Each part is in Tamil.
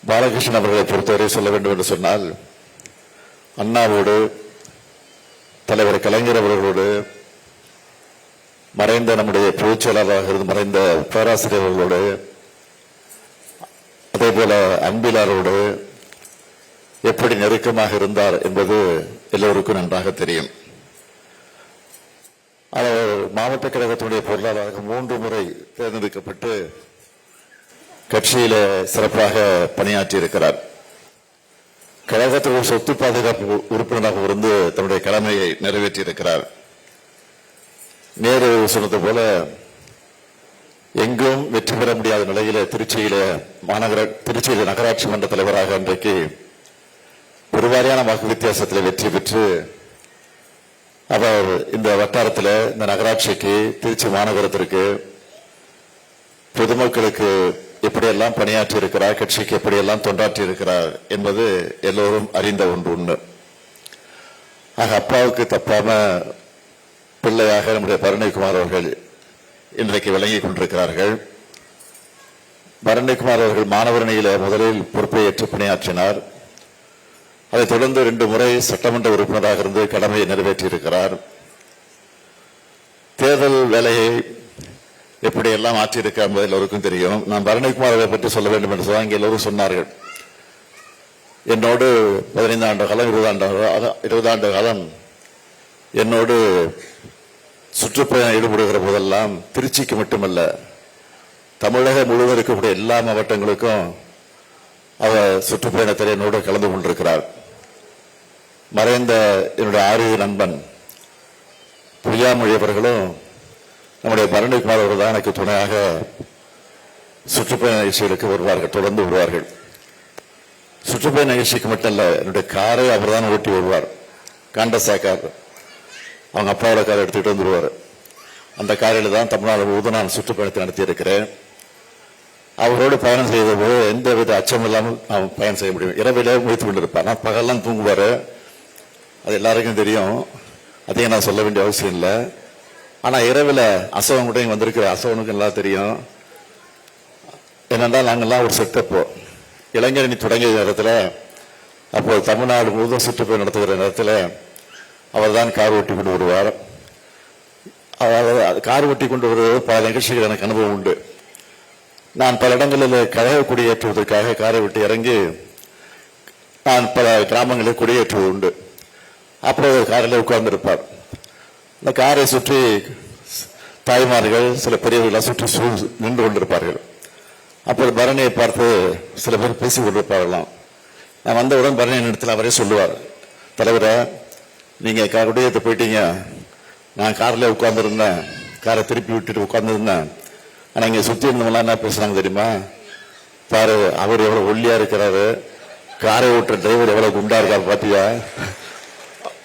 பாலகிருஷ்ணன் அவர்களை பொறுத்தவரை சொல்ல வேண்டும் என்று சொன்னால், அண்ணாவோடு, தலைவர் கலைஞர் அவர்களோடு, மறைந்த நம்முடைய பொதுச் செயலாளராக இருந்து மறைந்த பேராசிரியர் அவர்களோடு, அதே போல அன்பிலாரோடு எப்படி நெருக்கமாக இருந்தார் என்பது எல்லோருக்கும் நன்றாக தெரியும். அவர் மாவட்ட கழகத்தினுடைய பொருளாளராக 3 முறை தேர்ந்தெடுக்கப்பட்டு கட்சியில சிறப்பாக பணியாற்றி இருக்கிறார். கழகத்தில் சொத்து பாதுகாப்பு உறுப்பினராக இருந்து தன்னுடைய கடமையை நிறைவேற்றி இருக்கிறார். நேரு சொன்னது போல எங்கும் வெற்றி பெற முடியாத நிலையில திருச்சியில நகராட்சி மன்ற தலைவராக இன்றைக்கு பெருவாரியான வாக்கு வித்தியாசத்தில் வெற்றி பெற்று அவர் இந்த வட்டாரத்தில், இந்த நகராட்சிக்கு, திருச்சி மாநகரத்திற்கு, பொதுமக்களுக்கு எப்படியெல்லாம் பணியாற்றி இருக்கிறார், கட்சிக்கு எப்படியெல்லாம் தொண்டாற்றி இருக்கிறார் என்பது எல்லோரும் அறிந்த ஒன்று உண்டு. ஆக அப்பாவுக்கு தப்பாம பிள்ளையாக நம்முடைய பரணிக்குமார் அவர்கள் இன்றைக்கு விளங்கிக் கொண்டிருக்கிறார்கள். பரணிக்குமார் அவர்கள் மாணவரணியில முதலில் பொறுப்பை ஏற்று பணியாற்றினார். அதைத் தொடர்ந்து 2 முறை சட்டமன்ற உறுப்பினராக இருந்து கடமையை நிறைவேற்றியிருக்கிறார். தேர்தல் வேலையை எப்படியெல்லாம் ஆற்றியிருக்க என்பது எல்லோருக்கும் தெரியும். நான் பரணிக்குமாரை பற்றி சொல்ல வேண்டும் என்று சொன்னால் இங்கே எல்லோரும் சொன்னார்கள். என்னோடு 15 ஆண்டு காலம் 20 ஆண்டு காலம் என்னோடு சுற்றுப்பயணம் ஈடுபடுகிற போதெல்லாம் திருச்சிக்கு மட்டுமல்ல, தமிழகம் முழுவதும் இருக்கக்கூடிய எல்லா மாவட்டங்களுக்கும் அவர் சுற்றுப்பயணத்தில் என்னோடு கலந்து கொண்டிருக்கிறார். மறைந்த என்னுடைய ஆரிய நண்பன் பொய்யாமொழி அவர்களும் நம்முடைய பரணிக்குமார் அவர்கள் தான் எனக்கு துணையாக சுற்றுப்பயண நிகழ்ச்சிகளுக்கு வருவார்கள், தொடர்ந்து வருவார்கள். சுற்றுப்பயண நிகழ்ச்சிக்கு மட்டும் இல்ல, என்னுடைய காரை அவர் தான் ஓட்டி வருவார். காண்டசா கார், அவங்க அப்பாவோட காரை எடுத்துக்கிட்டு வந்துடுவார். அந்த காரில் தான் தமிழ்நாடு முழுவதும் நான் சுற்றுப்பயணத்தை நடத்தி இருக்கிறேன். அவரோடு பயணம் செய்த போது எந்த வித அச்சம் இல்லாமல் நாம் பயணம் செய்ய முடியும். இரவிலே முடித்து கொண்டிருப்பார். நான் பகல்லாம் தூங்குவார், அது எல்லாருக்கும் தெரியும், அதையும் நான் சொல்ல வேண்டிய அவசியம் இல்லை. ஆனா இரவில் அசவன் கூட வந்திருக்கிற அசவனுக்கு எல்லாம் தெரியும். என்னென்றால் நாங்கள்லாம் ஒரு செட்டப்போ இளைஞரணி தொடங்கிய நேரத்தில், அப்போ தமிழ்நாடு முழுவதும் சுற்றுப்பயணம் நடத்துகிற நேரத்தில் அவர் தான் கார் ஓட்டி கொண்டு வருவார். கார் ஓட்டி கொண்டு வருவது பல நிகழ்ச்சிகள் எனக்கு அனுபவம் உண்டு. நான் பல இடங்களில் கழக கொடியேற்றுவதற்காக காரை விட்டு இறங்கி நான் பல கிராமங்களில் கொடியேற்றுவது உண்டு. அப்புறம் காரில் உட்கார்ந்திருப்பார். இந்த காரை சுற்றி தாய்மார்கள், சில பெரியவர்கள் சுற்றி நின்று கொண்டிருப்பார்கள். அப்போது பரணியை பார்த்து சில பேர் பேசிக் கொண்டிருப்பார்களாம். நான் வந்தவுடன் பரணி இடத்துல அவரே சொல்லுவார், தலைவரை நீங்க கொடியேற்ற போயிட்டீங்க, நான் காரில் உட்கார்ந்துருந்தேன், காரை திருப்பி விட்டுட்டு உட்கார்ந்துருந்தேன். ஆனா இங்க சுத்தி இருந்தவங்களாம் என்ன பேசுறாங்க தெரியுமா? பாரு, அவர் எவ்வளவு ஒல்லியா இருக்கிறாரு, காரை ஓட்டுற டிரைவர் எவ்வளவு குண்டா இருக்காரு பாத்தியா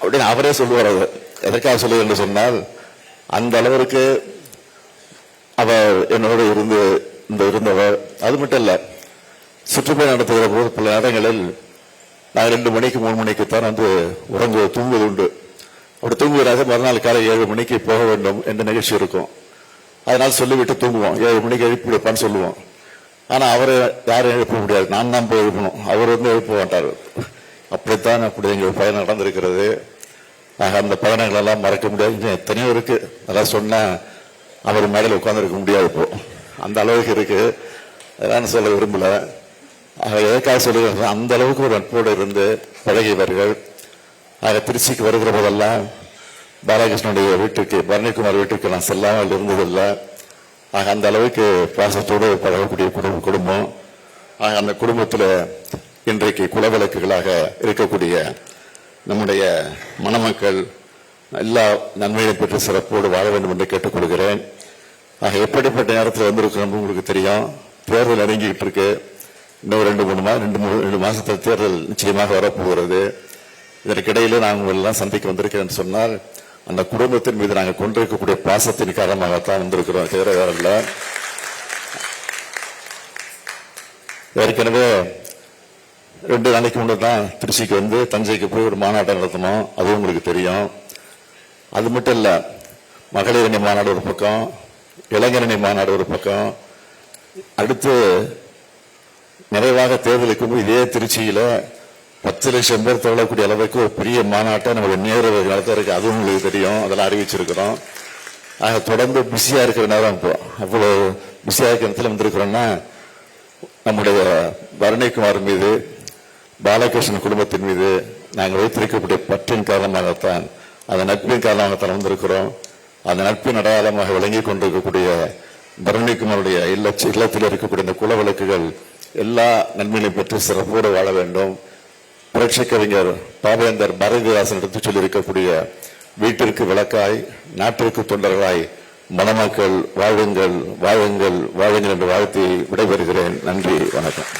அப்படின்னு அவரே சொல்லுவார். அவர் எதற்காக சொல்லுவது என்று சொன்னால், அந்த அளவிற்கு அவர் என்னோடு இருந்தவர். அது மட்டும் இல்ல, சுற்றுப்பயணம் நடத்துகிற போது பல நேரங்களில் நாங்கள் 2 மணிக்கு 3 மணிக்குத்தான் தூங்குவது உண்டு. அப்படி தூங்குவதாக மறுநாள் காலை 7 மணிக்கு போக வேண்டும் என்ற நிகழ்ச்சி இருக்கும். அதனால் சொல்லிவிட்டு தூங்குவோம். 7 மணிக்கு எழுப்பிடுப்பான்னு சொல்லுவோம். ஆனா அவரை யாரும் எழுப்ப முடியாது, நான் தான் போய் எழுப்பணும். அவர் எழுப்ப மாட்டார். அப்படித்தான் எங்கள் பயணம் நடந்திருக்கிறது. அந்த பயணங்கள் எல்லாம் மறக்க முடியாது. எத்தனையோ இருக்கு, அதெல்லாம் சொன்னா அவர் மேடையில் உட்கார்ந்துருக்க முடியாது. இப்போ அந்த அளவுக்கு இருக்கு. அதெல்லாம் சொல்ல விரும்பல. எதற்காக சொல்லுங்க, அந்த அளவுக்கு ஒரு நட்போடு இருந்து பழகியவர்கள். திருச்சிக்கு வருகிற போதெல்லாம் பாலகிருஷ்ணனுடைய வீட்டுக்கு, பரணிக்குமார் வீட்டுக்கு நான் செல்லாமல் இருந்ததில்லை. அந்த அளவுக்கு பாசத்தோடு பழகக்கூடிய குடும்பம். அந்த குடும்பத்தில் இன்றைக்கு குலவிளக்குகளாக இருக்கக்கூடிய நம்முடைய மணமக்கள் எல்லா நன்மையை பெற்று சிறப்போடு வாழ வேண்டும் என்று கேட்டுக்கொள்கிறேன். எப்படிப்பட்ட நேரத்தில் வந்திருக்கிறோம் உங்களுக்கு தெரியும். தேர்தல் நெருங்கிட்டு இருக்கு. இன்னும் 2 மாசத்தில் தேர்தல் நிச்சயமாக வரப்போகிறது. இதற்கிடையில நாங்கள் எல்லாம் சந்திக்க வந்திருக்கிறேன் சொன்னால், அந்த குடும்பத்தின் மீது நாங்கள் கொண்டிருக்கக்கூடிய பாசத்தின் காரணமாகத்தான் வந்திருக்கிறோம். வேற இல்லை. ஏற்கனவே 2 நாளைக்கு முன்னே தான் திருச்சிக்கு தஞ்சைக்கு போய் ஒரு மாநாட்டம் நடத்தணும். அதுவும் உங்களுக்கு தெரியும். அது மட்டும் இல்ல, மகளிரணி மாநாடு ஒரு பக்கம், இளைஞரணி மாநாடு ஒரு பக்கம், அடுத்து நிறைவாக தேர்தலுக்கு இதே திருச்சியில 10 லட்சம் பேர் தொழக்கூடிய அளவுக்கு ஒரு பெரிய மாநாட்டை நம்ம நேரு நடத்த இருக்கு. அதுவும் உங்களுக்கு தெரியும், அதெல்லாம் அறிவிச்சிருக்கிறோம். ஆக தொடர்ந்து பிஸியா இருக்கிற நேரம் இப்போ அவ்வளவு பிஸியா இருக்கிற இடத்துல வந்திருக்கிறோம்னா நம்முடைய பரணிக்குமார் மீது, பாலகிருஷ்ணன் குடும்பத்தின் மீது நாங்கள் வைத்திருக்கக்கூடிய பற்றின் காரணமாகத்தான், அந்த நட்பின் காரணமாகத்தான் வந்திருக்கிறோம். அந்த நட்பின் அடையாளமாக விளங்கி கொண்டிருக்கக்கூடிய பரணிக்குமாருடைய இல்லத்தில் இருக்கக்கூடிய இந்த குல விளக்குகள் எல்லா நன்மைகளையும் பெற்று சிறப்போடு வாழ வேண்டும். புரட்சி கவிஞர் பாவேந்தர் பாரதிதாசன் எடுத்து சொல்லியிருக்கக்கூடிய வீட்டிற்கு விளக்காய், நாட்டிற்கு தொண்டர்களாய் மணமக்கள் வாழுங்கள் வாழுங்கள் வாழுங்கள் என்று வாழ்த்தி விடைபெறுகிறேன். நன்றி, வணக்கம்.